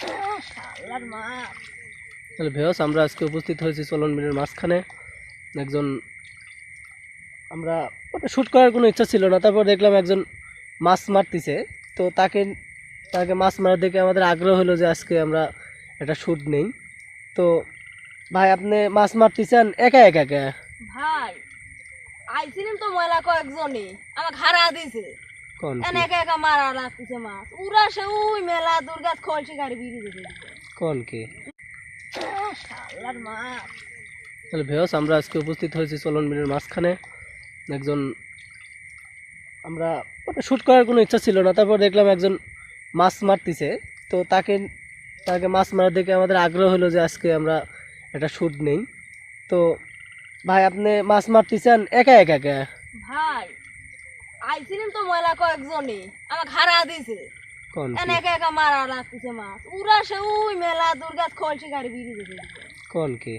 শালার মাছ। তাহলে ভেয়স আমরা আজকে উপস্থিত হয়েছি চলন বিলের মাঝখানে। একজন আমরা শ্যুট করার কোনো ইচ্ছা ছিল না, তারপর দেখলাম একজন মাছ মারতেছে। তো তাকে তাকে মাছ মারা দেখে আমাদের আগ্রহ হলো যে আজকে আমরা একটা শ্যুট নেই। তো ভাই আপনি মাছ মারতেছেন একা একা একা? ভাই আইছিলাম তো ময়লা কয়েকজনই আমার ঘাড়া দিছে। কোন এনে একা একা মারা লাগতেছে মাছ। উড়া সে ওই মেলা দুর্গা খলসি গাড়ি বিড়ি দিছে। কোন কি? শালার মাছ। তাহলে ভেয়স আমরা আজকে উপস্থিত হয়েছি চলন বিলের মাঝখানে। একজন আমরা শ্যুট করার কোনো ইচ্ছা ছিল না, তারপর দেখলাম একজন মাছ মারতেছে। তো তাকে তাকে মাছ মারা দেখে আমাদের আগ্রহ হলো যে আজকে আমরা একটা শ্যুট নেই। তো ভাই আপনি মাছ মারতেছেন একা একা একা? ভাই আইছিলাম তো ময়লা কয়েকজনই আমার ঘাড়া দিছে। কোন কি? এনে একা একা মারা লাগতেছে মাছ। উড়া সে ওই মেলা দুর্গা খলসি গাড়ি বিড়ি দিছে। কোন কি?